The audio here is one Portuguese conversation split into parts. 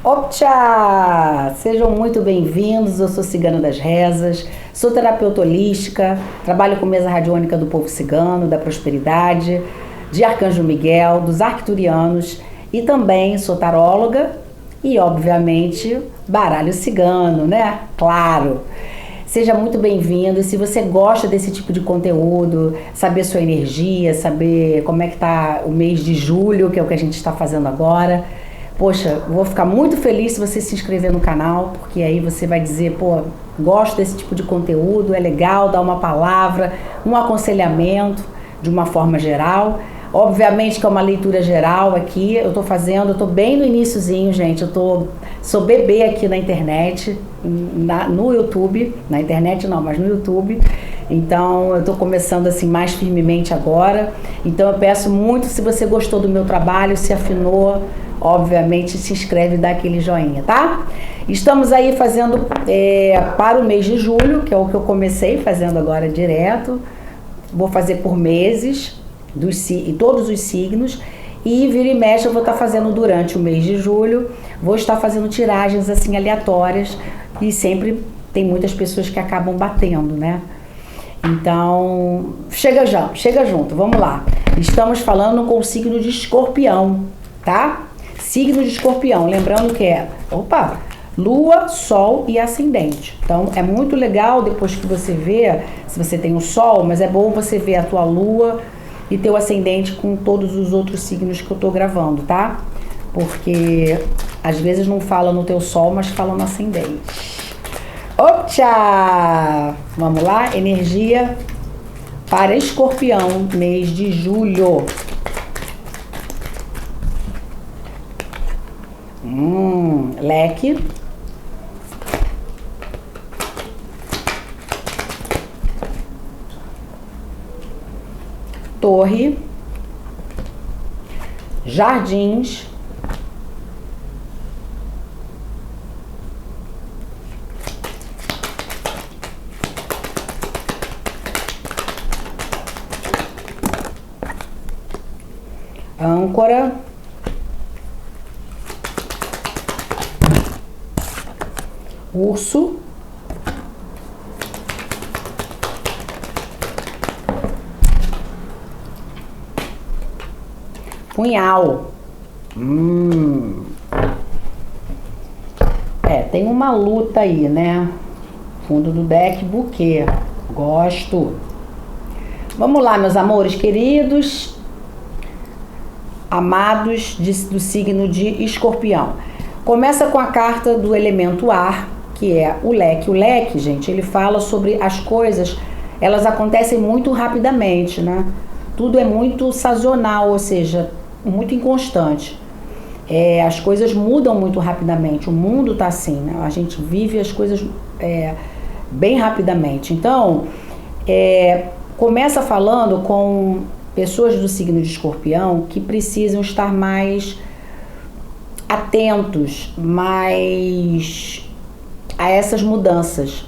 Optcha! Sejam muito bem-vindos, eu sou Cigana das Rezas, sou terapeuta holística, trabalho com mesa radiônica do povo cigano, da prosperidade, de Arcanjo Miguel, dos arcturianos e também sou taróloga e, obviamente, baralho cigano, né? Claro! Seja muito bem-vindo. E se você gosta desse tipo de conteúdo, saber sua energia, saber como é que tá o mês de julho, que é o que a gente está fazendo agora, poxa, vou ficar muito feliz se você se inscrever no canal, porque aí você vai dizer, pô, gosto desse tipo de conteúdo, é legal dar uma palavra, um aconselhamento de uma forma geral. Obviamente que é uma leitura geral aqui, eu tô bem no iniciozinho, gente, sou bebê aqui na internet, no YouTube, na internet não, mas no YouTube, então eu tô começando assim mais firmemente agora, então eu peço muito, se você gostou do meu trabalho, se afinou, obviamente se inscreve e dá aquele joinha, tá? Estamos aí fazendo para o mês de julho, que é o que eu comecei fazendo agora direto, vou fazer por meses, todos os signos, e vira e mexe eu vou estar fazendo durante o mês de julho, vou estar fazendo tiragens assim aleatórias, e sempre tem muitas pessoas que acabam batendo, né? Então, chega junto, vamos lá. Estamos falando com o signo de Escorpião, tá? Signo de Escorpião, lembrando que Lua, Sol e Ascendente. Então, é muito legal depois que você vê, se você tem o Sol, mas é bom você ver a tua Lua e teu Ascendente com todos os outros signos que eu tô gravando, tá? Porque às vezes não fala no teu Sol, mas fala no Ascendente. Optcha! Vamos lá, energia para Escorpião, mês de julho. Leque. Torre. Jardins. Âncora. Urso. Punhal. Tem uma luta aí, né? Fundo do deck, buquê. Gosto. Vamos lá, meus amores queridos, amados do signo de Escorpião. Começa com a carta do elemento ar, que é o leque. O leque, gente, ele fala sobre as coisas, elas acontecem muito rapidamente, né? Tudo é muito sazonal, ou seja, muito inconstante. As coisas mudam muito rapidamente, o mundo tá assim, né? A gente vive as coisas bem rapidamente. Então, começa falando com pessoas do signo de Escorpião que precisam estar mais atentos, mais a essas mudanças.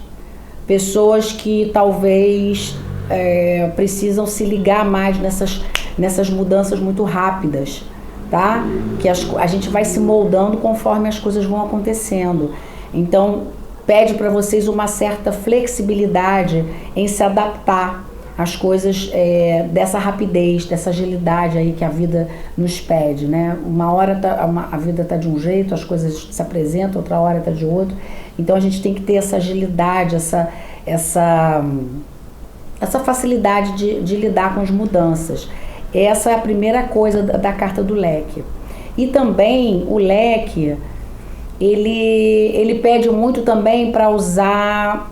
Pessoas que talvez precisam se ligar mais nessas mudanças muito rápidas, tá? Que a gente vai se moldando conforme as coisas vão acontecendo. Então, pede para vocês uma certa flexibilidade em se adaptar às coisas dessa rapidez, dessa agilidade aí que a vida nos pede, né? Uma hora a vida tá de um jeito, as coisas se apresentam, outra hora tá de outro. Então a gente tem que ter essa agilidade, essa facilidade de lidar com as mudanças. Essa é a primeira coisa da carta do leque. E também o leque, ele pede muito também para usar,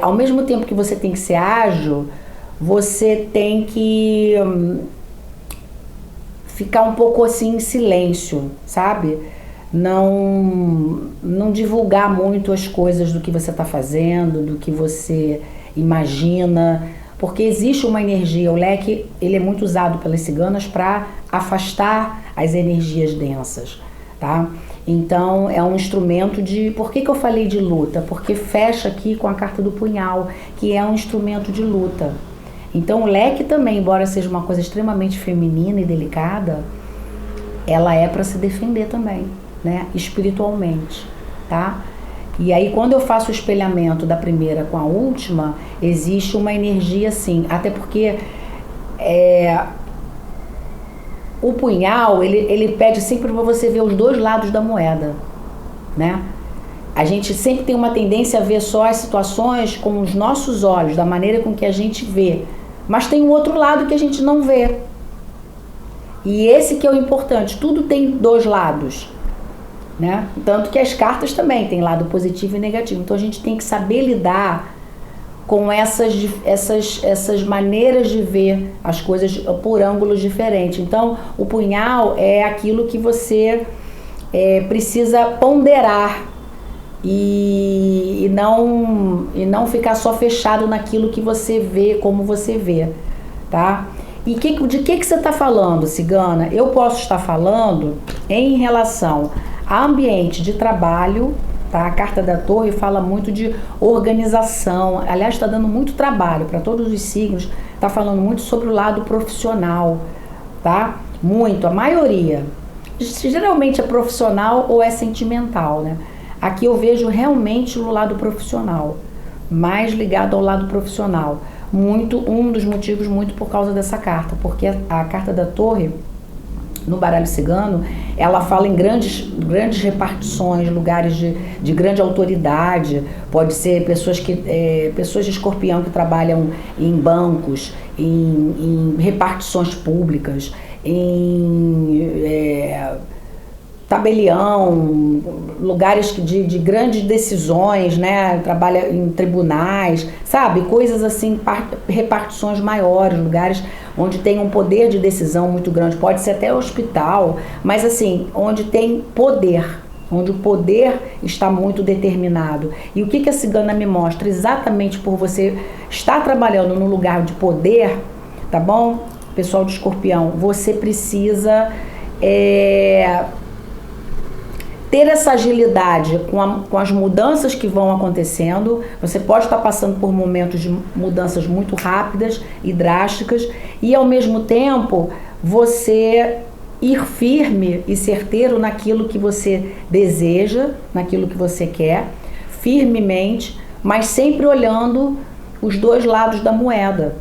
ao mesmo tempo que você tem que ser ágil, você tem que ficar um pouco assim em silêncio, sabe? Não divulgar muito as coisas do que você está fazendo, do que você imagina, porque existe uma energia, o leque, ele é muito usado pelas ciganas para afastar as energias densas, tá? Então é um instrumento de... Por que eu falei de luta? Porque fecha aqui com a carta do punhal, que é um instrumento de luta. Então o leque também, embora seja uma coisa extremamente feminina e delicada, ela é para se defender também. né, espiritualmente, tá? E aí, quando eu faço o espelhamento da primeira com a última, existe uma energia assim, até porque o punhal, ele pede sempre para você ver os dois lados da moeda, né? A gente sempre tem uma tendência a ver só as situações com os nossos olhos, da maneira com que a gente vê, mas tem um outro lado que a gente não vê. E esse que é o importante, tudo tem dois lados, né? Tanto que as cartas também têm lado positivo e negativo. Então a gente tem que saber lidar com essas maneiras de ver as coisas por ângulos diferentes. Então o punhal é aquilo que você precisa ponderar e não ficar só fechado naquilo que você vê, como você vê, tá? E de que você está falando, cigana? Eu posso estar falando em relação a ambiente de trabalho, tá? A carta da Torre fala muito de organização, aliás, está dando muito trabalho para todos os signos, está falando muito sobre o lado profissional, tá? Muito, a maioria. Geralmente é profissional ou é sentimental, né? Aqui eu vejo realmente o lado profissional, mais ligado ao lado profissional. Um dos motivos muito por causa dessa carta, porque a carta da Torre, no baralho cigano, ela fala em grandes repartições, lugares de grande autoridade. Pode ser pessoas de escorpião que trabalham em bancos, em repartições públicas, em tabelião, lugares de grandes decisões, né? Trabalha em tribunais, sabe? Coisas assim, repartições maiores, lugares onde tem um poder de decisão muito grande. Pode ser até hospital, mas assim, onde tem poder, onde o poder está muito determinado. E o que a cigana me mostra? Exatamente por você estar trabalhando num lugar de poder, tá bom? Pessoal de escorpião, você precisa ter essa agilidade com as mudanças que vão acontecendo. Você pode estar passando por momentos de mudanças muito rápidas e drásticas e, ao mesmo tempo, você ir firme e certeiro naquilo que você deseja, naquilo que você quer, firmemente, mas sempre olhando os dois lados da moeda,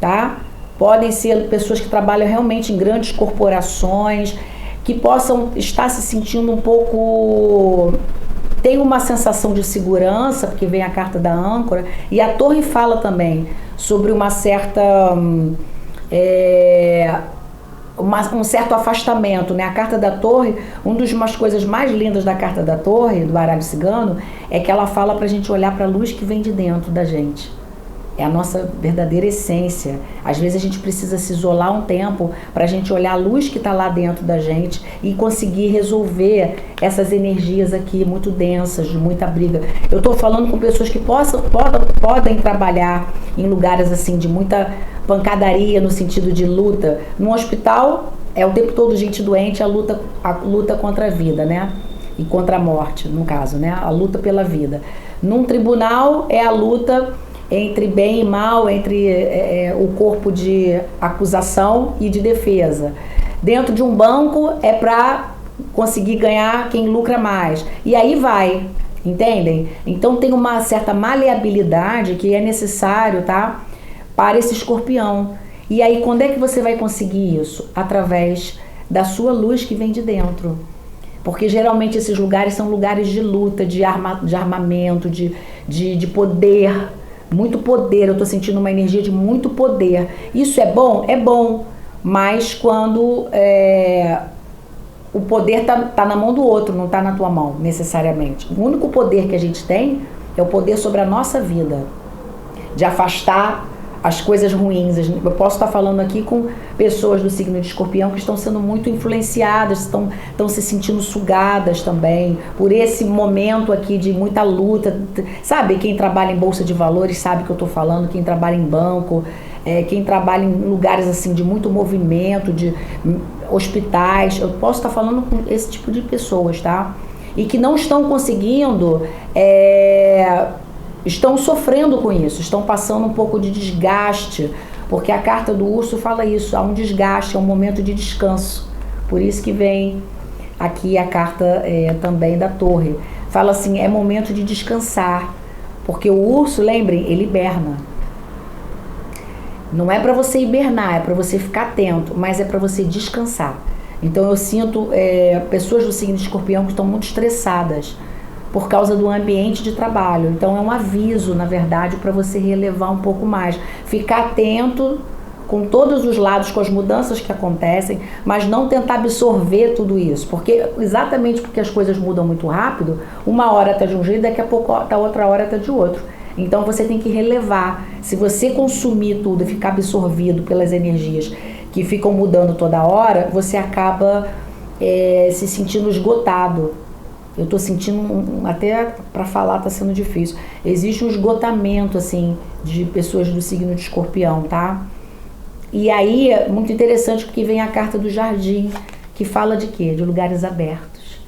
tá? Podem ser pessoas que trabalham realmente em grandes corporações, que possam estar se sentindo um pouco... Tem uma sensação de segurança, porque vem a carta da âncora, e a Torre fala também sobre uma certa... um certo afastamento, né? A carta da Torre, uma das coisas mais lindas da carta da Torre, do baralho cigano, é que ela fala pra gente olhar pra luz que vem de dentro da gente. É a nossa verdadeira essência. Às vezes a gente precisa se isolar um tempo para a gente olhar a luz que está lá dentro da gente e conseguir resolver essas energias aqui muito densas, de muita briga. Eu estou falando com pessoas que podem trabalhar em lugares assim de muita pancadaria, no sentido de luta. No hospital é o tempo todo gente doente, a luta contra a vida, né? E contra a morte, no caso, né? A luta pela vida. Num tribunal é a luta entre bem e mal, entre o corpo de acusação e de defesa. Dentro de um banco é para conseguir ganhar quem lucra mais. E aí vai, entendem? Então tem uma certa maleabilidade que é necessário, tá? Para esse escorpião. E aí quando é que você vai conseguir isso? Através da sua luz que vem de dentro. Porque geralmente esses lugares são lugares de luta, de armamento, de poder. Muito poder, eu tô sentindo uma energia de muito poder. Isso é bom? É bom, mas quando o poder tá na mão do outro, não tá na tua mão, necessariamente. O único poder que a gente tem é o poder sobre a nossa vida, de afastar as coisas ruins. Eu posso estar falando aqui com pessoas do signo de escorpião que estão sendo muito influenciadas, estão se sentindo sugadas também por esse momento aqui de muita luta. Sabe, quem trabalha em bolsa de valores sabe que eu estou falando, quem trabalha em banco, quem trabalha em lugares assim de muito movimento, de hospitais. Eu posso estar falando com esse tipo de pessoas, tá? E que não estão conseguindo... estão sofrendo com isso, estão passando um pouco de desgaste, porque a carta do urso fala isso, há um desgaste, é um momento de descanso. Por isso que vem aqui a carta também da Torre. Fala assim, é momento de descansar, porque o urso, lembrem, ele hiberna. Não é para você hibernar, é para você ficar atento, mas é para você descansar. Então eu sinto pessoas do signo de Escorpião que estão muito estressadas por causa do ambiente de trabalho. Então é um aviso, na verdade, para você relevar um pouco mais. Ficar atento com todos os lados, com as mudanças que acontecem, mas não tentar absorver tudo isso. Exatamente porque as coisas mudam muito rápido, uma hora está de um jeito, daqui a pouco a outra hora está de outro. Então você tem que relevar. Se você consumir tudo e ficar absorvido pelas energias que ficam mudando toda hora, você acaba se sentindo esgotado. Eu estou sentindo, até para falar está sendo difícil, existe um esgotamento assim de pessoas do signo de Escorpião, tá? E aí é muito interessante porque vem a carta do Jardim, que fala de quê? De lugares abertos.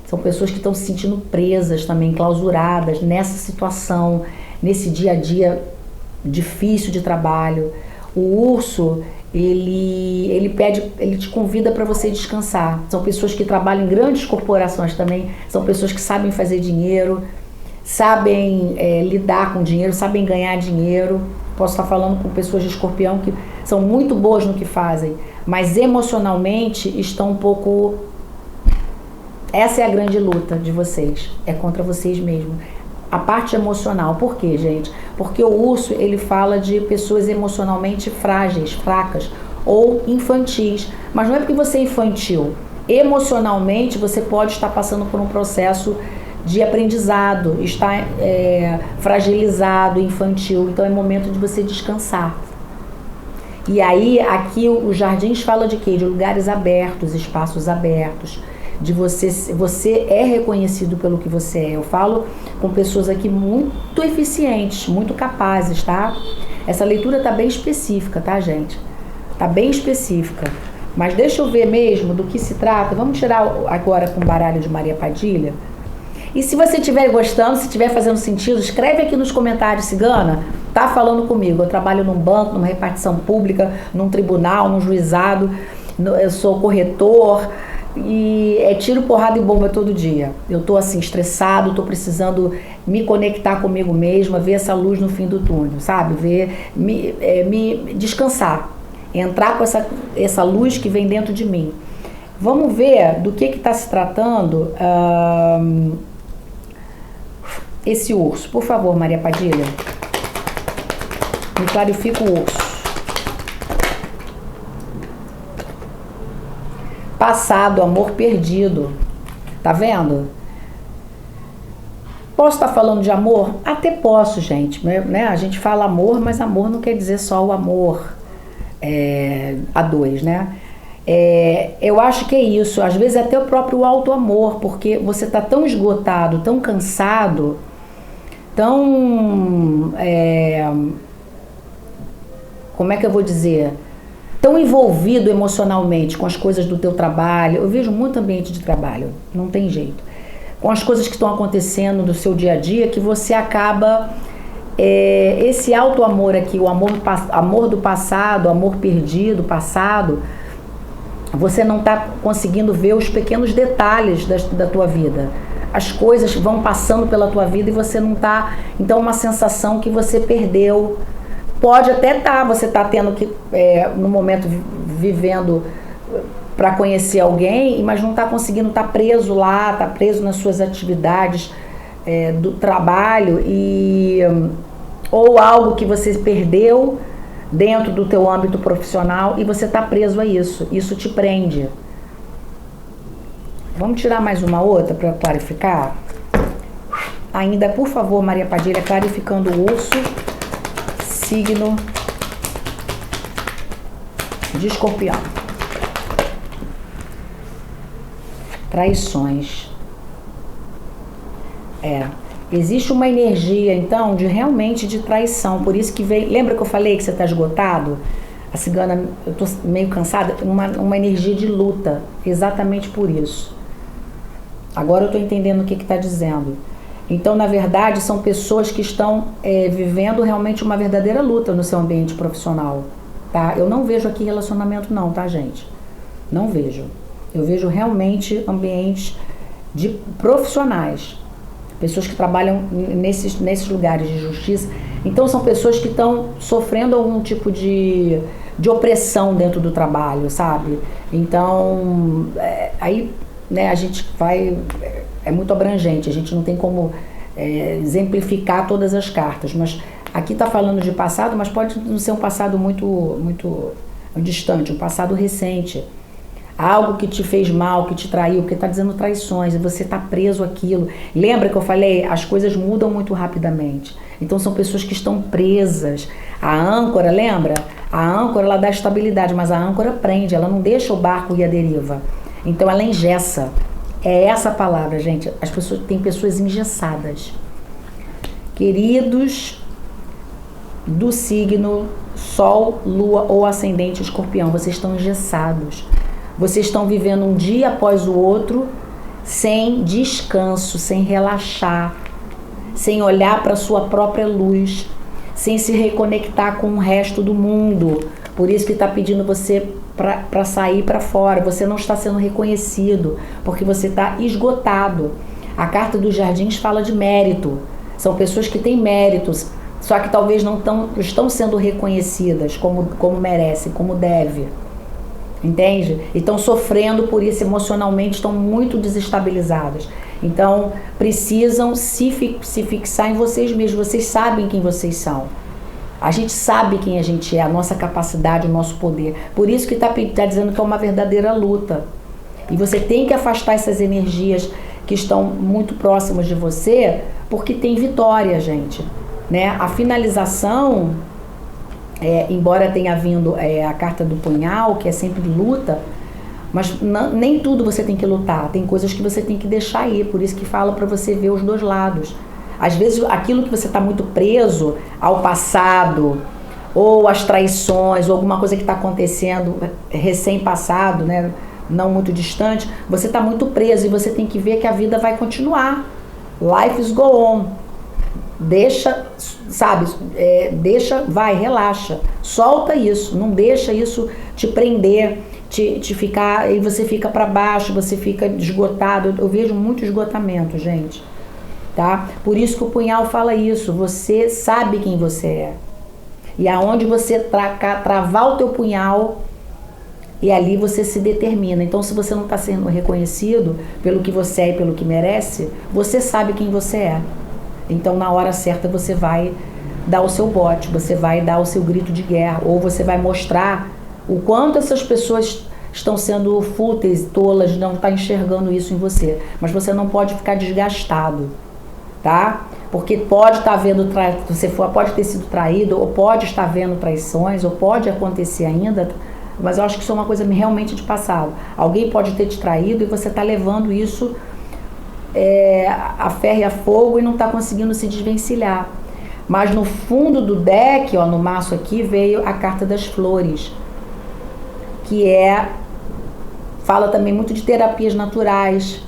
São pessoas que estão se sentindo presas também, clausuradas nessa situação, nesse dia a dia difícil de trabalho. O urso, ele te convida para você descansar. São pessoas que trabalham em grandes corporações também, são pessoas que sabem fazer dinheiro, sabem lidar com dinheiro, sabem ganhar dinheiro. Posso estar falando com pessoas de Escorpião que são muito boas no que fazem, mas emocionalmente estão um pouco... Essa é a grande luta de vocês, é contra vocês mesmos. A parte emocional. Por quê, gente? Porque o urso, ele fala de pessoas emocionalmente frágeis, fracas ou infantis. Mas não é porque você é infantil. Emocionalmente, você pode estar passando por um processo de aprendizado, está fragilizado, infantil. Então é momento de você descansar. E aí, aqui os jardins fala de quê? De lugares abertos, espaços abertos. De você é reconhecido pelo que você é. Eu falo com pessoas aqui muito eficientes, muito capazes, tá? Essa leitura tá bem específica, tá, gente? Tá bem específica. Mas deixa eu ver mesmo do que se trata. Vamos tirar agora com o baralho de Maria Padilha. E se você estiver gostando, se estiver fazendo sentido, escreve aqui nos comentários, Cigana, tá falando comigo. Eu trabalho num banco, numa repartição pública, num tribunal, num juizado, eu sou corretor, e tiro, porrada e bomba todo dia. Eu tô assim, estressado, tô precisando me conectar comigo mesma, ver essa luz no fim do túnel, sabe? Me descansar, entrar com essa luz que vem dentro de mim. Vamos ver do que está se tratando esse urso. Por favor, Maria Padilha, me clarifica o urso. Passado, amor perdido. Tá vendo? Posso estar falando de amor? Até posso, gente. Né? A gente fala amor, mas amor não quer dizer só o amor a dois, né? Eu acho que é isso. Às vezes até o próprio auto-amor, porque você tá tão esgotado, tão cansado, tão... como é que eu vou dizer? Tão envolvido emocionalmente com as coisas do teu trabalho. Eu vejo muito ambiente de trabalho, não tem jeito. Com as coisas que estão acontecendo no seu dia a dia, que você acaba... esse auto-amor aqui, o amor do passado, amor perdido, passado, você não está conseguindo ver os pequenos detalhes da tua vida. As coisas vão passando pela tua vida e você não está... Então, uma sensação que você perdeu... Pode até estar, você está tendo que, no momento, vivendo para conhecer alguém, mas não está conseguindo, está preso lá, está preso nas suas atividades do trabalho, ou algo que você perdeu dentro do teu âmbito profissional e você está preso a isso. Isso te prende. Vamos tirar mais uma outra para clarificar? Ainda, por favor, Maria Padilha, clarificando o urso. Signo de Escorpião. Traições. Existe uma energia, então, realmente de traição. Por isso que vem... Lembra que eu falei que você está esgotado? A cigana, eu estou meio cansada. Uma energia de luta. Exatamente por isso. Agora eu estou entendendo o que está dizendo. Então, na verdade, são pessoas que estão vivendo realmente uma verdadeira luta no seu ambiente profissional, tá? Eu não vejo aqui relacionamento não, tá, gente? Não vejo. Eu vejo realmente ambientes de profissionais, pessoas que trabalham nesses lugares de justiça. Então são pessoas que estão sofrendo algum tipo de opressão dentro do trabalho, sabe? Então, aí, né, a gente vai... É muito abrangente, a gente não tem como exemplificar todas as cartas, mas aqui está falando de passado, mas pode não ser um passado muito distante, um passado recente. Algo que te fez mal, que te traiu, porque está dizendo traições, e você está preso àquilo. Lembra que eu falei? As coisas mudam muito rapidamente. Então são pessoas que estão presas. A âncora, lembra? A âncora, ela dá estabilidade, mas a âncora prende, ela não deixa o barco ir à deriva. Então ela engessa. É essa a palavra, gente. Tem pessoas engessadas. Queridos do signo Sol, Lua ou Ascendente Escorpião, vocês estão engessados. Vocês estão vivendo um dia após o outro sem descanso, sem relaxar, sem olhar para a sua própria luz, sem se reconectar com o resto do mundo. Por isso que está pedindo você para sair para fora. Você não está sendo reconhecido, porque você está esgotado. A carta dos jardins fala de mérito. São pessoas que têm méritos, só que talvez não estão sendo reconhecidas como merecem, como deve. Entende? E estão sofrendo por isso emocionalmente, estão muito desestabilizadas. Então, precisam se fixar em vocês mesmos. Vocês sabem quem vocês são. A gente sabe quem a gente é, a nossa capacidade, o nosso poder. Por isso que está dizendo que é uma verdadeira luta. E você tem que afastar essas energias que estão muito próximas de você, porque tem vitória, gente. Né? A finalização... embora tenha vindo a carta do punhal, que é sempre luta, mas nem tudo você tem que lutar, tem coisas que você tem que deixar ir, por isso que fala para você ver os dois lados. Às vezes aquilo que você está muito preso ao passado, ou às traições, ou alguma coisa que está acontecendo recém-passado, né, não muito distante, você está muito preso e você tem que ver que a vida vai continuar. Life is go on. Deixa, sabe, relaxa, solta isso, não deixa isso te prender, te ficar, e você fica para baixo, você fica esgotado. Eu vejo muito esgotamento, gente, tá? Por isso que o punhal fala isso, você sabe quem você é, e aonde você travar o teu punhal, e ali você se determina. Então, se você não está sendo reconhecido pelo que você é e pelo que merece, você sabe quem você é. Então, na hora certa, você vai dar o seu bote, você vai dar o seu grito de guerra, ou você vai mostrar o quanto essas pessoas estão sendo fúteis, tolas, não estão enxergando isso em você. Mas você não pode ficar desgastado, tá? Porque pode estar vendo, pode ter sido traído, ou pode estar vendo traições, ou pode acontecer ainda, mas eu acho que isso é uma coisa realmente de passado. Alguém pode ter te traído e você está levando isso... a ferro e a fogo e não está conseguindo se desvencilhar. Mas no fundo do deck, ó, no maço aqui, veio a carta das flores, que fala também muito de terapias naturais.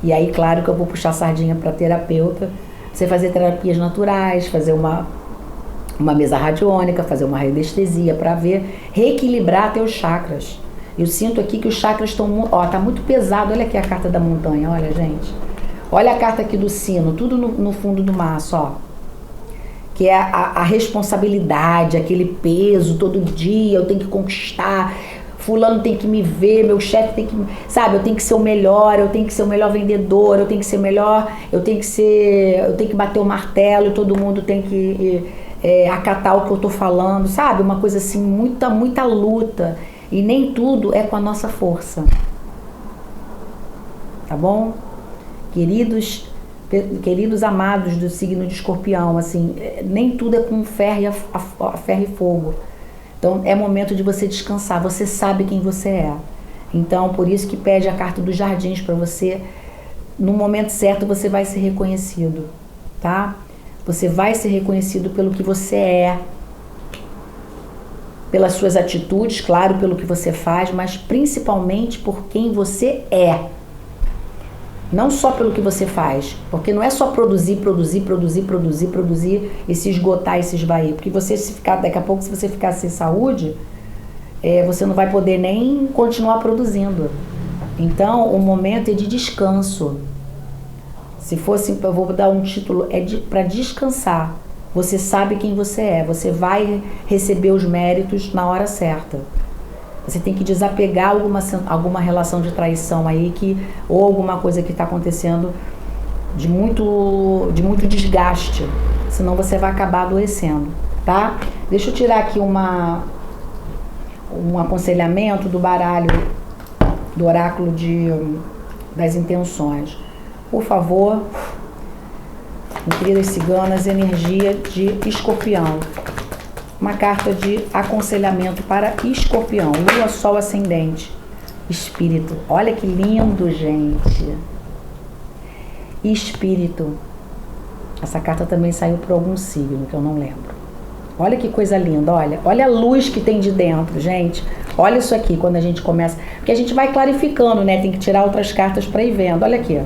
E aí, claro que eu vou puxar a sardinha para terapeuta, você fazer terapias naturais, fazer uma mesa radiônica, fazer uma radiestesia para reequilibrar teus chakras. Eu sinto aqui que os chakras estão, tá muito pesado. Olha aqui a carta da montanha, olha, gente. Olha a carta aqui do sino, tudo no fundo do maço, ó. Que é a responsabilidade, aquele peso, todo dia eu tenho que conquistar, fulano tem que me ver, meu chefe tem que... Sabe, eu tenho que ser o melhor, eu tenho que ser o melhor vendedor, eu tenho que ser melhor, eu tenho que bater o martelo e todo mundo tem que acatar o que eu tô falando, sabe? Uma coisa assim, muita luta. E nem tudo é com a nossa força. Tá bom? Queridos amados do signo de Escorpião, assim, nem tudo é com ferro e fogo. Então é momento de você descansar, você sabe quem você é. Então por isso que pede a carta dos jardins para você, no momento certo você vai ser reconhecido, tá? Você vai ser reconhecido pelo que você é, pelas suas atitudes, claro, pelo que você faz, mas principalmente por quem você é. Não só pelo que você faz, porque não é só produzir e se esgotar e se esvair, porque daqui a pouco, se você ficar sem saúde, você não vai poder nem continuar produzindo. Então, o momento é de descanso. Se fosse, eu vou dar um título, para descansar. Você sabe quem você é, você vai receber os méritos na hora certa. Você tem que desapegar alguma relação de traição aí, ou alguma coisa que está acontecendo de muito desgaste, senão você vai acabar adoecendo, tá? Deixa eu tirar aqui um aconselhamento do baralho, do oráculo das intenções. Por favor, minhas queridas ciganas, energia de Escorpião. Uma carta de aconselhamento para Escorpião, Lua, Sol, Ascendente, Espírito. Olha que lindo, gente. Espírito. Essa carta também saiu para algum signo, que eu não lembro. Olha que coisa linda, olha a luz que tem de dentro, gente. Olha isso aqui, quando a gente começa, porque a gente vai clarificando, né? Tem que tirar outras cartas para ir vendo. Olha aqui,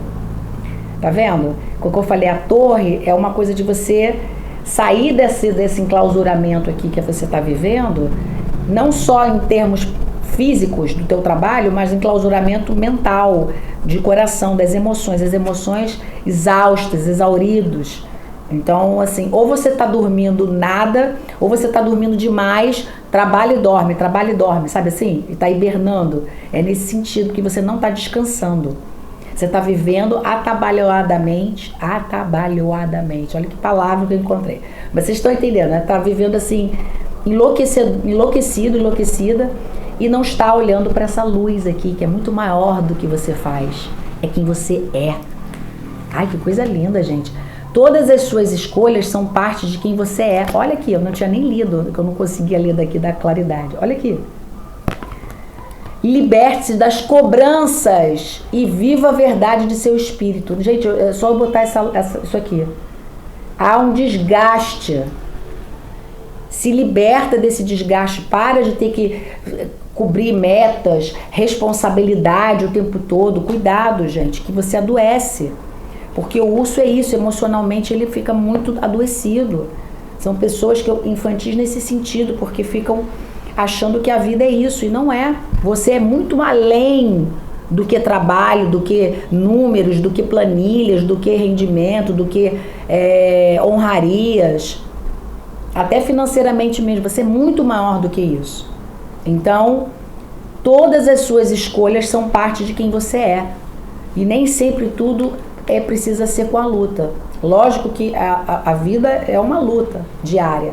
tá vendo? Como eu falei, a torre é uma coisa de você sair desse enclausuramento aqui que você está vivendo, não só em termos físicos do teu trabalho, mas enclausuramento mental, de coração, das emoções, as emoções exaustas, exauridos. Então, assim, ou você está dormindo nada, ou você está dormindo demais, trabalha e dorme, sabe assim? E está hibernando. É nesse sentido que você não está descansando. Você está vivendo atabalhoadamente. Olha que palavra que eu encontrei. Mas vocês estão entendendo, né? Está vivendo assim, enlouquecida, e não está olhando para essa luz aqui, que é muito maior do que você faz. É quem você é. Ai, que coisa linda, gente. Todas as suas escolhas são parte de quem você é. Olha aqui, eu não tinha nem lido, que eu não conseguia ler daqui da claridade. Olha aqui. Liberte-se das cobranças e viva a verdade de seu espírito. Gente, é só eu botar isso aqui. Há um desgaste. Se liberta desse desgaste. Para de ter que cobrir metas, responsabilidade o tempo todo. Cuidado, gente, que você adoece. Porque o urso é isso, emocionalmente ele fica muito adoecido. São pessoas infantis nesse sentido, porque ficam achando que a vida é isso, e não é. Você é muito além do que trabalho, do que números, do que planilhas, do que rendimento, do que honrarias. Até financeiramente mesmo, você é muito maior do que isso. Então, todas as suas escolhas são parte de quem você é. E nem sempre tudo precisa ser com a luta. Lógico que a vida é uma luta diária,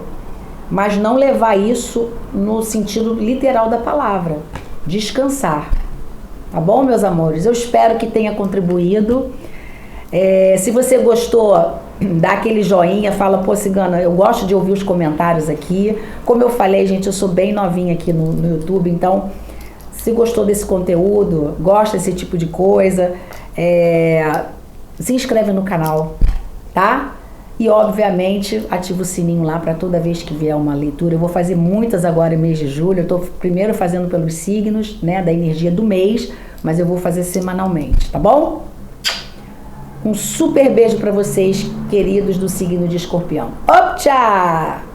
mas não levar isso no sentido literal da palavra. Descansar. Tá bom, meus amores? Eu espero que tenha contribuído. Se você gostou, dá aquele joinha, fala, pô, Cigana, eu gosto de ouvir os comentários aqui. Como eu falei, gente, eu sou bem novinha aqui no YouTube, então, se gostou desse conteúdo, gosta desse tipo de coisa, se inscreve no canal, tá? E, obviamente, ativa o sininho lá para toda vez que vier uma leitura. Eu vou fazer muitas agora em mês de julho. Eu tô primeiro fazendo pelos signos, né, da energia do mês, mas eu vou fazer semanalmente, tá bom? Um super beijo para vocês, queridos do signo de Escorpião. Optcha!